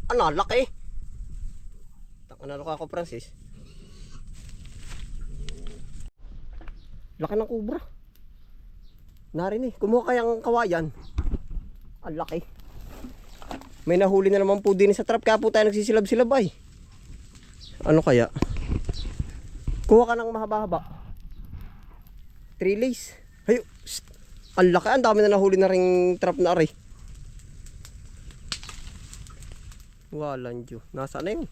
Ano, laki. Ano ka ako, Francis? Laki ng kubra. Narin eh. Kumuha kayang kawayan. Ang laki. May nahuli na naman po din sa trap. Kaya po tayo nagsisilab-silab ay. Ano kaya? Kuha ka ng mahaba-haba. 3 lays. Hayo. Ang laki. Ang dami na nahuli na ring trap na aray. Walang Diyo. Nasaan na yun?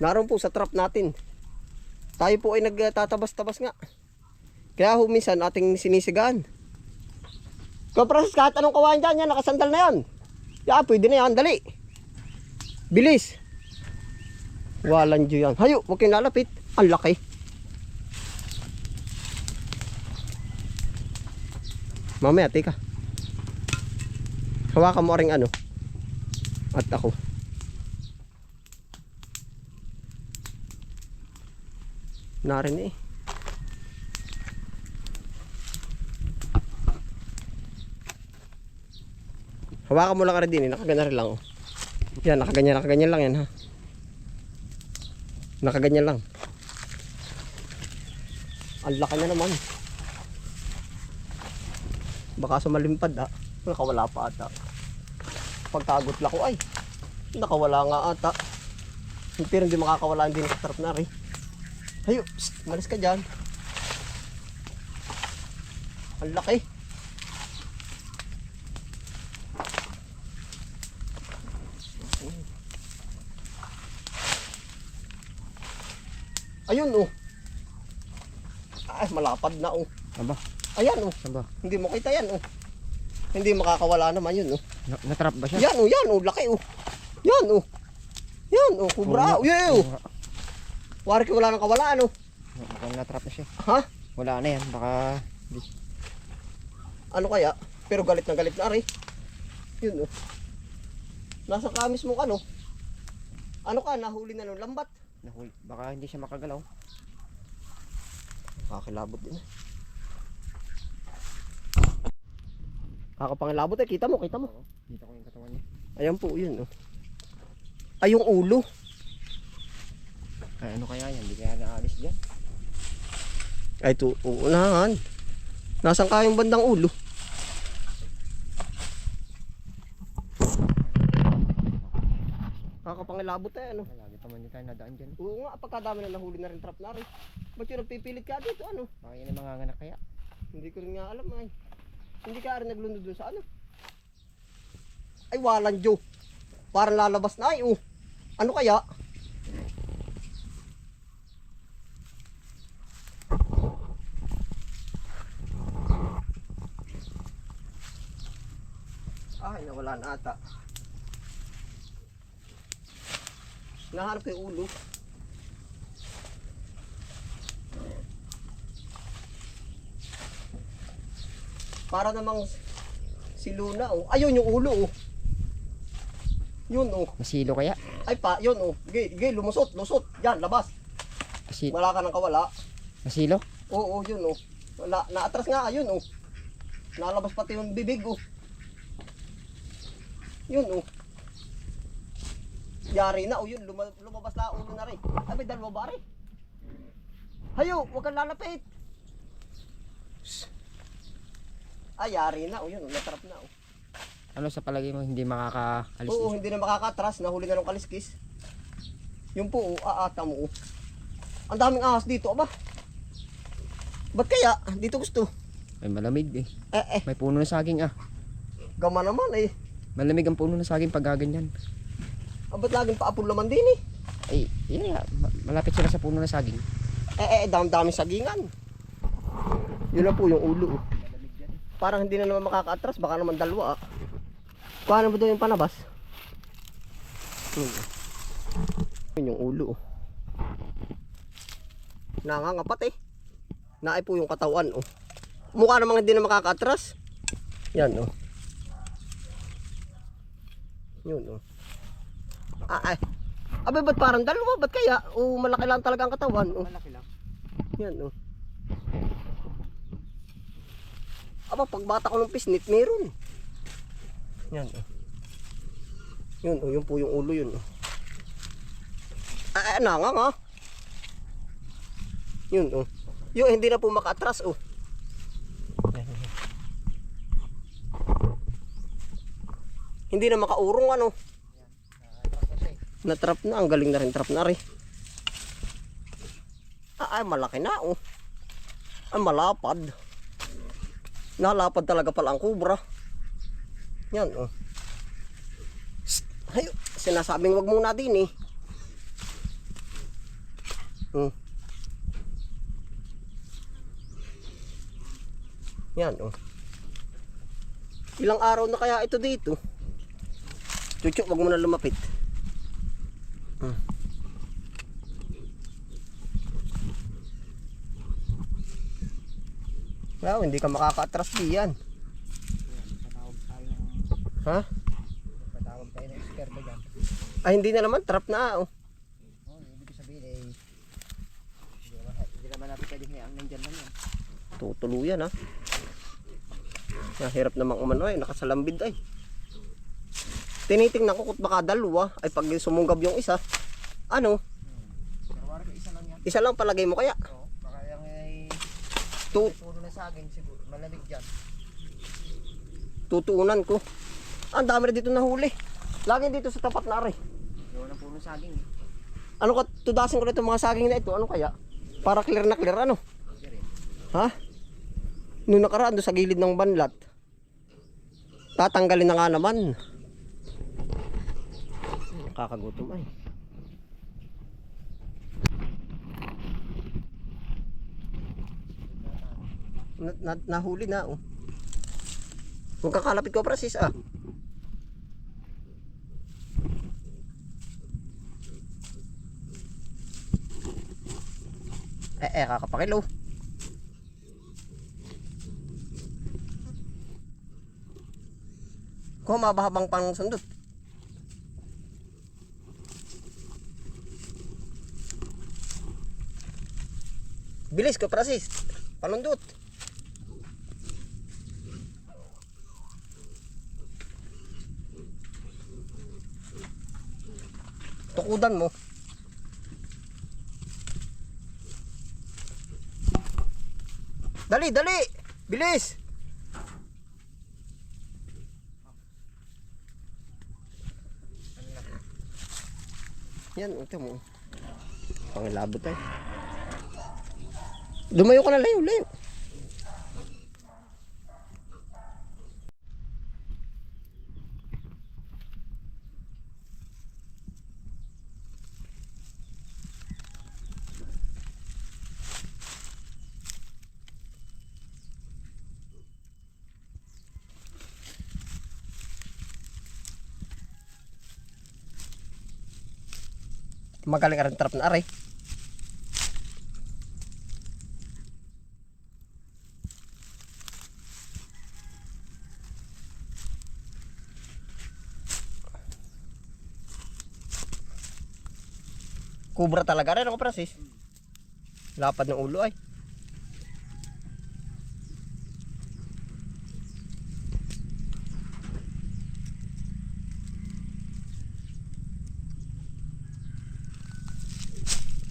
Naroon po sa trap natin. Tayo po ay nagtatabas-tabas nga. Kaya ho minsan ating sinisigaan. Kapras, kahit anong kawain dyan, yan, nakasandal na yan. Ya, pwede na yan, dali. Bilis. Walang Diyo yan. Hayo, huwag kayong lalapit. Ang laki. Mamaya, teka. Hawakan mo ring ano. At ako. Narin eh. Hawakan mo lang ka rin din eh. Nakaganyan rin lang oh. Yan, nakaganyan lang yan ha. Nakaganyan lang. Ang laki na naman. Baka sumalimpad ha. Nakawala pa ata. Pagkagot lang ko ay. Nakawala nga ata. Pero hindi makakawala din sa trap na rin. Hayo, malis ka dyan. Ang laki. Ayun oh. Ay, malapad na oh. Aba, Ayan oh. aba. Hindi mo kita yan oh. Hindi makakawala naman yun oh. Natrap ba siya? Yan oh, laki oh. Yan oh. Yan oh, kubra. Oo, Uy, oh. Wari ka wala nang kawalaan oh. Baka natrap na siya. Ha? Wala na yan, baka... Ano kaya? Pero galit na ari. Yun oh. Nasa kamis mo ano? Ano ka? Nahuli na ng lambat. Nahuli. Baka hindi siya makagalaw. Kakilabot din eh. Kakapangilabot eh. Kita mo. Dito ko yung katawan niya. Ayan po yun oh. Ay yung ulo. Ay, ano kaya yan? Hindi kaya naalis dyan. Ay ito, uunahan. Nasaan ka yung bandang ulo? Kakapangilabot eh ano? Lagi pa man din tayo nadaan dyan. Oo nga, pagkadami na nahuli na rin trap na rin. Ba't yung nagpipilit ka dito ano? Baka yun yung mga nganak kaya. Hindi ko rin nga alam ay. Hindi ka rin naglunod dun sa ano? Ay walang Diyo. Parang lalabas na ay oh. Ano kaya? Ay nawala na ata. Nahanap ko yung ulo. Para namang si Luna oh. Ayun yung ulo oh. Yun oh. Masilo kaya? Ay pa, yun oh. Gay, lusot. Yan, labas. Wala ka nang kawala. Masilo? Oo, yun oh. Wala, naatras nga, yun oh. Nalabas pati yung bibig oh. Yun oh. Yari na oh, yun. Lumabas na ulo na rin. Ay, may dalawa ba rin? Hayo, huwag kang lalapit. Ay, yari na oh, yun oh. Natrap na oh. Ano sa palagay mo hindi makakaalis? Oo, hindi na makakatras. Nahuli na ng kaliskis. Yung po, aata mo. Ang daming ahas dito, aba. Ba't kaya? Dito gusto. Ay malamig eh. May puno ng saging ah. Gama naman eh. Malamig ang puno ng saging pag gaganyan. Ba't laging paapon naman din eh? Ay, yeah, malapit sila sa puno ng saging. Daming sagingan. Yun na po yung ulo. Parang hindi na naman makakaatras. Baka naman dalawa ah. Kuha na ba doon yung panabas? Yun yung ulo. Nangangapat eh. Naay po yung katawan oh. Mukha namang hindi na makakaatras. Yan oh. Yun oh. Ay. Abay ba't parang dalawa? Ba't kaya? O malaki lang talaga ang katawan oh. Malaki lang. Yan oh. Aba pag bata ko ng pisnit meron. Yan oh. Yun oh, yun po yung ulo yun oh. Nangang ah. Yun oh. Yung hindi na po maka-atras oh. Yan, yan. Hindi na makaurong ano. Na-trap na, ang galing na rin trap na rin. Ay malaki na oh. Ay malapad. Nalapad talaga pala ang kubra. Yan oh. Ay, sinasabing wag muna din eh. Yan oh. Ilang araw na kaya ito dito? Chucho, wag mo na lumapit. Wow, hindi ka makaka-atras diyan. Patawag tayo ng... Ha? Patawag tayo ng eksperto dyan. Ay, hindi na naman. Trap na oh. Ibig ko sabihin eh... Hindi naman natin pwede hayaan nandyan lang yan. Tutuluyan ha. Hirap namang umano ay. Nakasalambid ay. Tinitingnan ko kung baka dalawa. Ay pag sumunggab yung isa. Ano? Pero wala ka isa lang yan. Isa lang palagay mo kaya? Oo. Baka yung ay... Tu Puno na saging siguro. Malamig dyan. tutuunan ko. Ang dami na dito nahuli. Lagi dito sa tapat na ari. Yung ng puno saging eh. Ano ka, tudasin ko na itong mga saging na ito. Ano kaya? Para clear na clear ano? Hindi rin. Ha? Noong nakaraan doon sa gilid ng banlat. Tatanggalin na nga naman. Kakagutom ay. Nahuli na oh. Huwag kakalapit ko Francis ah. Kakapakilaw. Kung mabahabang pang sundot. Bilis ko Francis. Panundot. Tukudan mo. Dali, dali. Bilis. Yan, ito mo. Pangilabot tayo. Dumayo ka na, layo, layo. Magaling ka rin trap na aray. Kubra talaga rin ako Francis. Lapad ng ulo ay.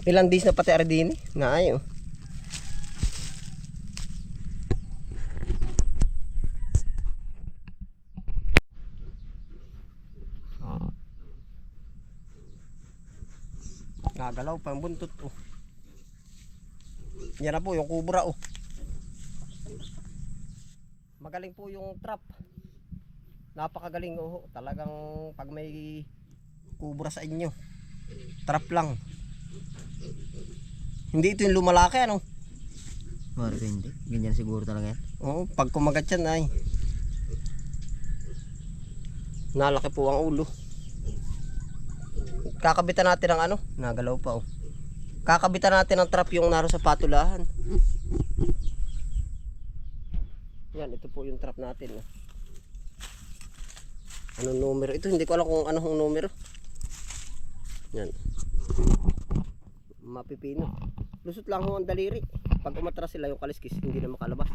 Ilang days na pati ardini na ayo. Nagalaw pa ang buntot oh. Yan na po yung kubra oh. Magaling po yung trap. Napakagaling oh. Talagang pag may kubra sa inyo, trap lang. Hindi ito yung lumalaki ano? Mara hindi. Ganyan siguro talaga yan. Oo, pag kumagat yan ay nalaki po ang ulo. Kakabitan natin ang ano? Nagalaw pa oh. Kakabitan natin ang trap yung naroon sa patulahan. Yan, ito po yung trap natin oh. Anong numero? Ito hindi ko alam kung anong numero. Yan. Mapipino. Lusot lang ho ang daliri. Pag umatras sila yung kaliskis, hindi na makalabas.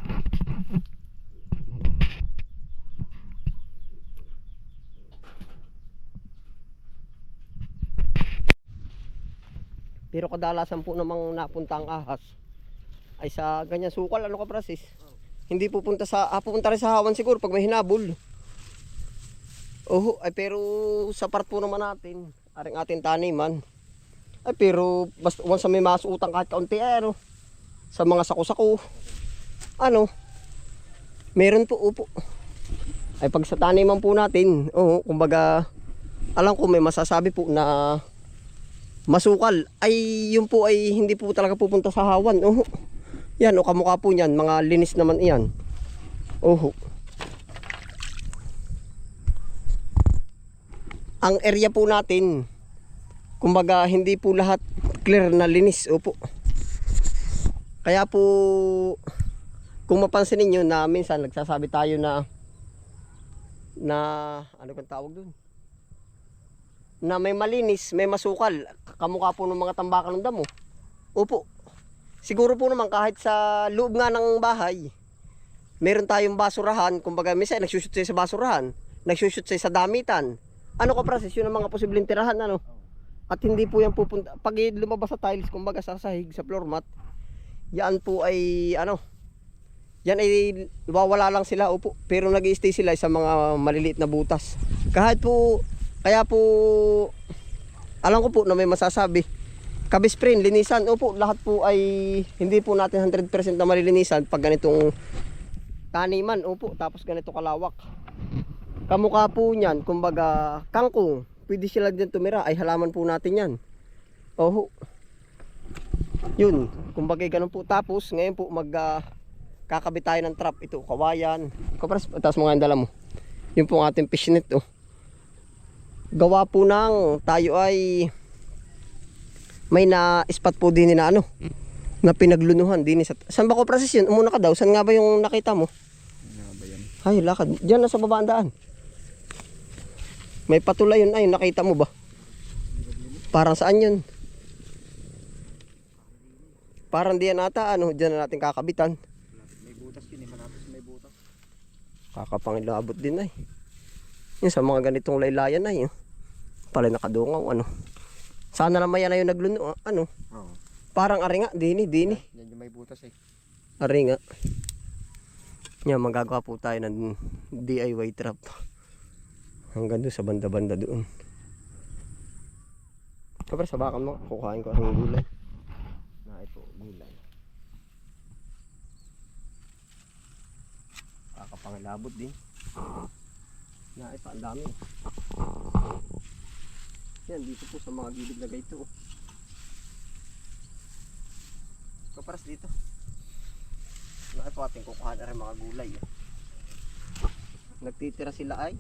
Pero kadalasan po namang napunta ang ahas ay sa ganyan sukal, ano ka Francis? Hindi pupunta pupunta rin sa hawan siguro pag may hinabol. Oho, ay pero sa part po naman natin, aring ating taniman. Ay pero basta once may masuutang kahit kaunti ay ano, sa mga sako-sako. Ano? Meron po, upo. Ay pag sa taniman po natin, kumbaga alam ko may masasabi po na masukal. Ay yun po ay hindi po talaga pupunta sa hawan. Yan, kamukha po niyan, mga linis naman iyan. Ang area po natin, kumbaga hindi po lahat clear na linis. Kaya po kung mapansin niyo na minsan nagsasabi tayo na ano kang tawag doon? Na may malinis, may masukal, kamukha po ng mga tambakan ng damo. Siguro po naman kahit sa loob nga ng bahay, meron tayong basurahan, kumbaga minsan nagsushoot sa basurahan, nagsushoot sa damitan. Ano ka Francis, yun ang mga posibleng tirahan ano? At hindi po yan pupunta, pag lumabas sa tiles, kumbaga sa sahig, sa floor mat, yan po ay ano, yan ay wawala lang sila, pero nag-i-stay sila sa mga maliliit na butas. Kahit po, kaya po, alam ko po na may masasabi, kabisprin, linisan, lahat po ay hindi po natin 100% na malilinisan pag ganitong taniman, tapos ganito kalawak. Kamukha po niyan, kumbaga kangkong, pwede sila din tumira, ay halaman po natin yan. Yun, kumbaga ganun po. Tapos ngayon po kakabit tayo ng trap. Ito, kawayan. Kapras, taas mo nga yung dala mo. Yun po ang ating fishnet. Gawa po ng tayo ay may na-spot po din na ano, na pinaglunuhan din sa... Saan ba ko process yun? Umuna ka daw. Saan nga ba yung nakita mo? Ay, lakad. Diyan na sa babaan daan. May patulay yun. Ay, nakita mo ba? Parang saan yun? Parang diyan ata, ano, diyan na natin kakabitan. May butas yun eh, malapit may butas. Kakapangilabot din ay. Yun sa mga ganitong laylayan ay. Pala nakadungaw, ano. Sana naman yan na yung nagluno, ano. Parang ari nga, dini. Yan yung may butas eh. Ari nga. Yan, magagawa po tayo ng DIY trap. Hanggang doon sa banda-banda doon. Kapag sabakan mo, kukain ko ang gulay. Na ito, gulay. Kakapangilabot din. Na ito, ang dami. Yan, dito po sa mga gilid na gaito. Kaparas dito. Na ito ating kukuhaan na rin mga gulay. Nagtitira sila ay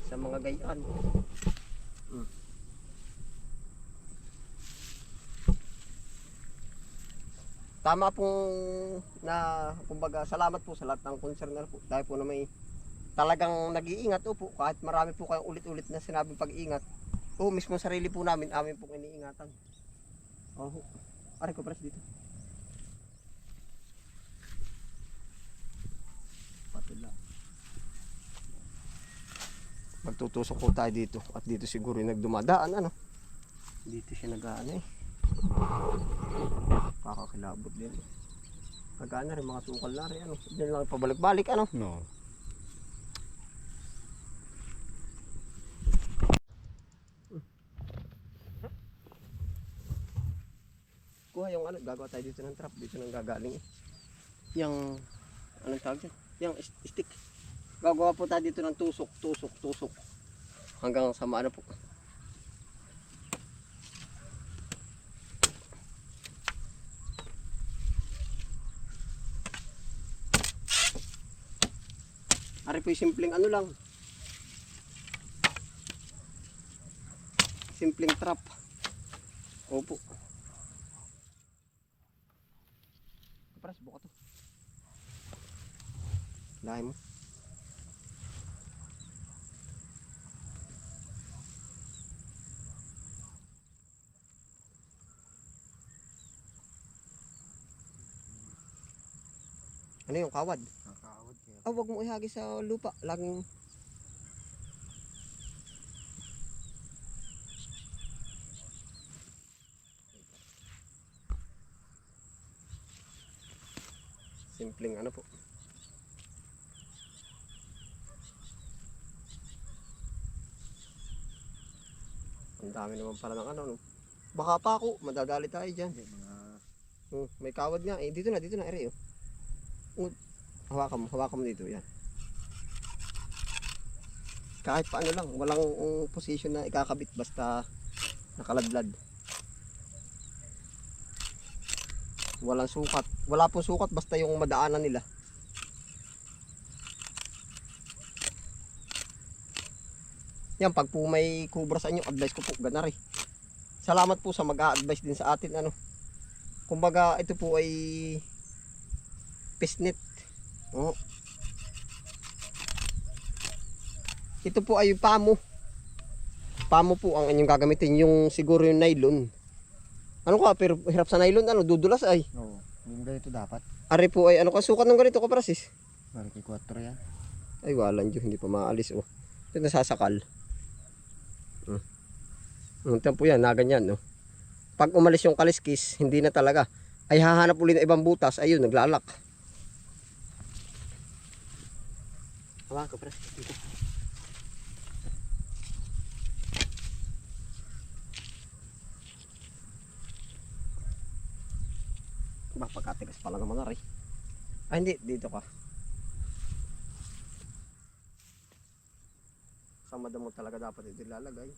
sa mga gayaan. Tama pong na, kumbaga, salamat po sa lahat ng concerner po. Dahil po na may talagang nag-iingat kahit marami po kayong ulit-ulit na sinabing pag-iingat. Mismo sarili po namin pong iniingatan. Aray ko press dito. Patula. Magtutusok po tayo dito at dito siguro yung nagdumadaan ano. Dito siya nag-ano kakakilabot din. Nag-ano rin mga sukal na rin ano. Diyan lang pabalik-balik ano. No. Kuha yung ano, gagawa tayo dito ng trap, dito nang gagaling yung anong tawag dyan? Yung stick. Gagawa po tayo dito ng tusok hanggang sa maano po. Ari po yung simpleng ano lang, simpleng trap. Kapras, buka to. Lahi mo. Ano yung kawad? Nakakawad kaya. Wag mo ihagi sa lupa. Laging Simpleng ano po. Ang dami naman pala ng ano, no? Baka pa ako, madadali tayo dyan. Hindi, mga... May kawad nga. Eh, dito na, ere, oh. Hawakan mo dito, yan. Kahit paano lang, walang position na ikakabit basta nakaladlad. Walang sukat. Wala pong sukat basta yung madaanan nila. Yan, pag po may kubra sa inyo, advice ko po, ganari. Salamat po sa mag-a-advise din sa atin, ano. Kumbaga, ito po ay fishnet. Oh. Ito po ay pamo. Pamo po ang inyong gagamitin, yung siguro yung nylon. Ano ka, pero hirap sa nylon, ano, dudulas ay. Oo, yung ganito dapat. Ari po ay, ano ka, sukat ng ganito ka, Prasis? Mariki 4 yan. Ay, walang Diyos, hindi pa maalis, oh. Ito nasasakal. Ito po yan, na ganyan, no. Pag umalis yung kaliskis, hindi na talaga. Ay hahanap ulit ng ibang butas, ayun, naglalak. Hawa ka, Prasis, dito. Pagkatigas pala naman na rin. Ay hindi, dito ka. Sa madamo talaga dapat ito ilalagay.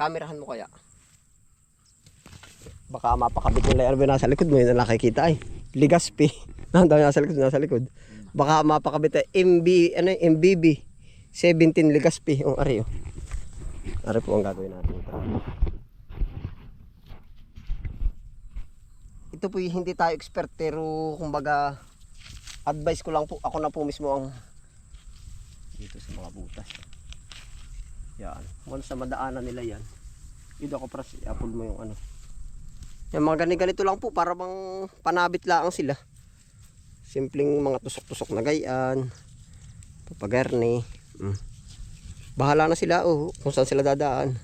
Kamerahan mo kaya. Baka mapakabit yung layer nasa likod mo, yun na nakikita ay. Ligaspi. Nasa likod. Baka mapakabit ay MBB 17 Ligaspi. Ang ari, oh. Ari po ang gagawin natin ito. Ito po hindi tayo expert pero kumbaga advice ko lang po, ako na po mismo ang dito sa mga butas. Yan, once sa madaanan nila yan, yun ako para i-upload mo yung ano. Yan mga ganito lang po para bang panabit lang sila. Simpleng mga tusok-tusok na gayan, papagarni. Bahala na sila kung saan sila dadaan.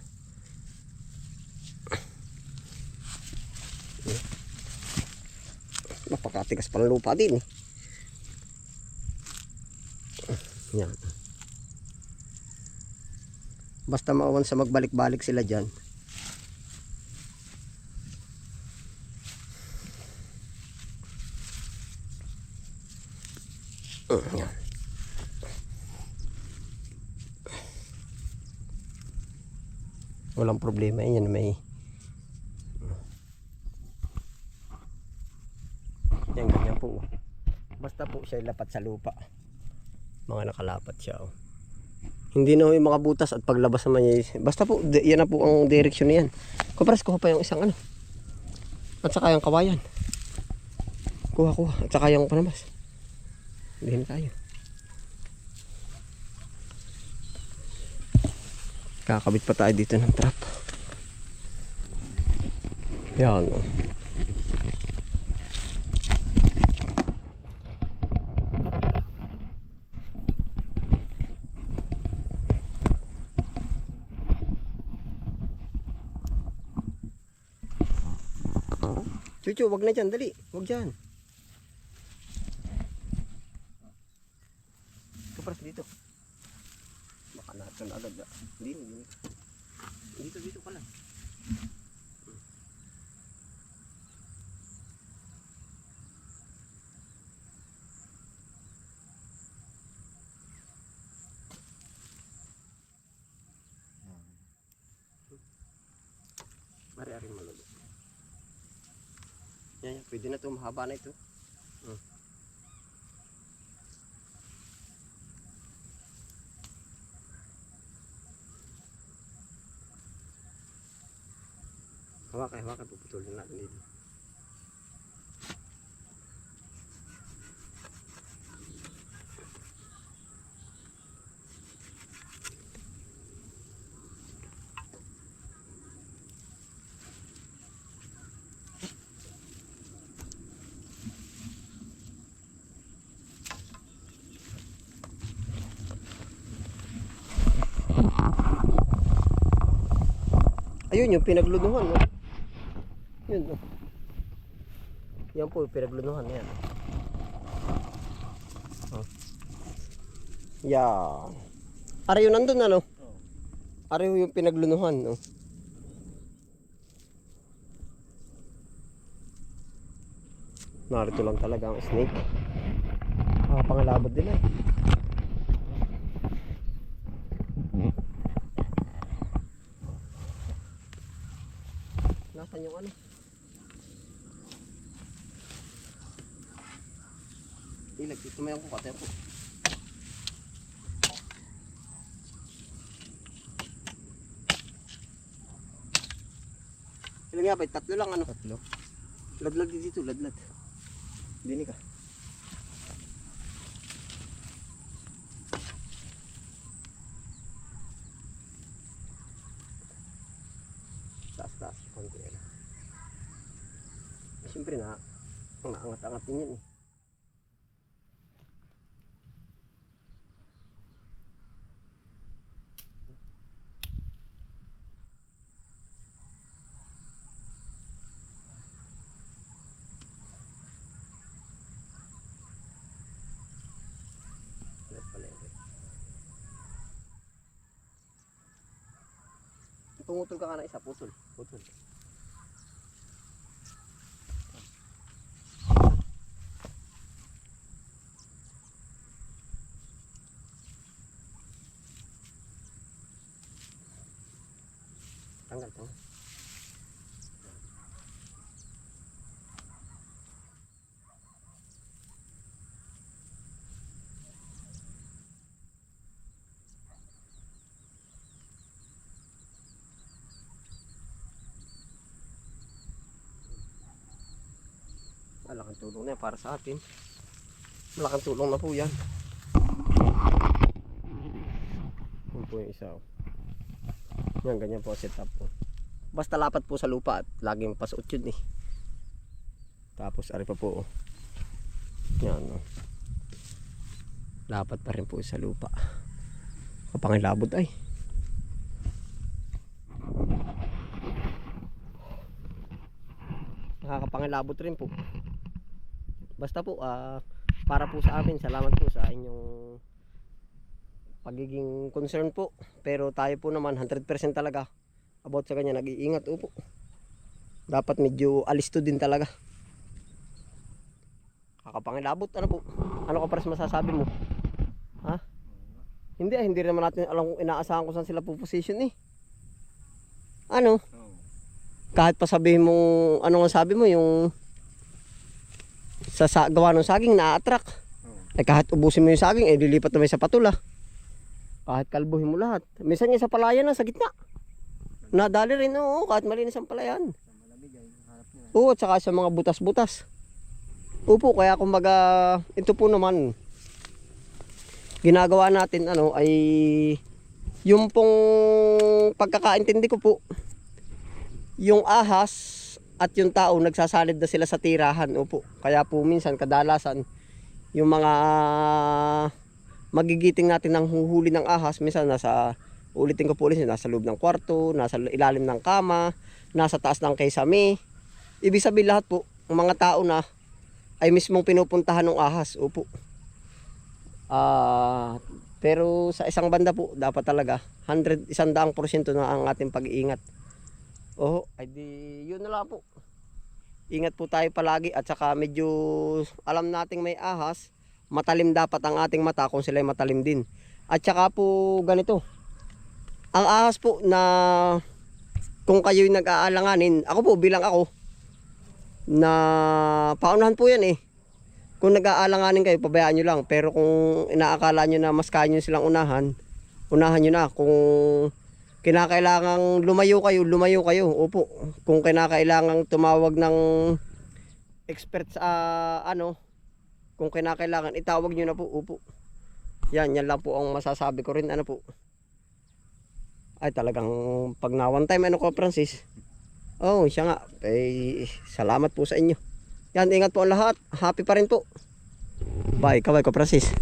Napakatigas pala lupa din, eh. Yan. Basta maawan sa magbalik-balik sila dyan. Yan. Walang problema yan, may yan, ganyan po. Basta po siya lapat sa lupa. Mga nakalapat siya, oh. Hindi na yung mga butas at paglabas naman niya. Basta po, yan na po ang direksyon niyan. Kupras, kuha pa yung isang ano. At saka yung kawayan. Kuha. At saka yung panamas. Hindi na tayo. Kakabit pa tayo dito ng trap. Yan, oh. Chuchu, wag na dyan, dali. Wag dyan. Kapras dito. Baka natin agad. Hindi. Dito ka lang. Mari-ari malulog. Yan, pwede na ito, mahaba na ito. Hawakan, puputulin natin dito. Ayun yung pinagluduhan, no? Yun oh. Yan po yung pinaglunuhan na yan. Oh. Yan. Are yun nandun ano? Are yung pinaglunuhan no? Narito lang talaga ang snake. Pangalabot din eh. Nasaan yung ano? Ilag, tumayan ko katayan po. Ilan nga ba? Tatlo lang ano? Tatlo. Ladlad dito, ladlad. Dinig ka. Taas-taas. Konti yan. Siyempre na, naangat-angat din yan eh. Pungutol ka na isa, putol. Putol. Tanggal, tanggal. Malaking tulong na yan para sa atin. Malaking tulong na po yan. Yun po yung isa. Yan, ganyan po setup po. Basta lapat po sa lupa at laging pasuot yun eh. Tapos ari pa po. Yan no. Lapat pa rin po sa lupa. Kapangilabot ay. Nakakapangilabot rin po. Basta po para po sa amin, salamat po sa inyong pagiging concern po. Pero tayo po naman 100% talaga about sa kanya, nag-iingat po. Dapat medyo alisto din talaga. Kakapangilabot ano po. Ano ka pares masasabi mo? Ha? Hindi naman natin alam kung inaasahan ko saan sila po position eh. Ano? Kahit pa sabihin mo, ano nga sabi mo, yung sa gawa ng saging na-attract. Kahit ubusin mo yung saging, lilipat na may sa patula. Kahit kalbuhin mo lahat. Minsan yung sa palayan na sa gitna. Nadali rin, oo, kahit malinis ang palayan. Oo, at saka sa mga butas-butas. Opo, kaya kumbaga, ito po naman, ginagawa natin, ay, yung pong pagkakaintindi ko po, yung ahas at yung tao nagsasalid na sila sa tirahan. Opo. Kaya po minsan kadalasan yung mga magigiting natin ng huhuli ng ahas minsan ulitin ko po ulit, nasa loob ng kwarto, nasa ilalim ng kama, nasa taas ng kesame. Ibig sabihin lahat po ng mga tao na ay mismong pinupuntahan ng ahas. Opo. Pero sa isang banda po dapat talaga 100% na ang ating pag-iingat. Oh, ay di yun na lang po. Ingat po tayo palagi at saka medyo alam nating may ahas, matalim dapat ang ating mata kung sila ay matalim din. At saka po ganito. Ang ahas po na kung kayo'y nag-aalanganin, ako po bilang ako na paunahan po yan eh. Kung nag-aalanganin kayo, pabayaan nyo lang. Pero kung inaakala nyo na mas kaya nyo silang unahan nyo na. Kung kinakailangang lumayo kayo. Opo. Kung kinakailangang tumawag ng expert sa kung kinakailangan itawag nyo na po. Opo. Yan lang po ang masasabi ko rin. Ano po. Ay talagang pag na one time ko Francis. Oh, siya nga. Salamat po sa inyo. Yan, ingat po ang lahat. Happy pa rin po. Bye, kaway ko Francis.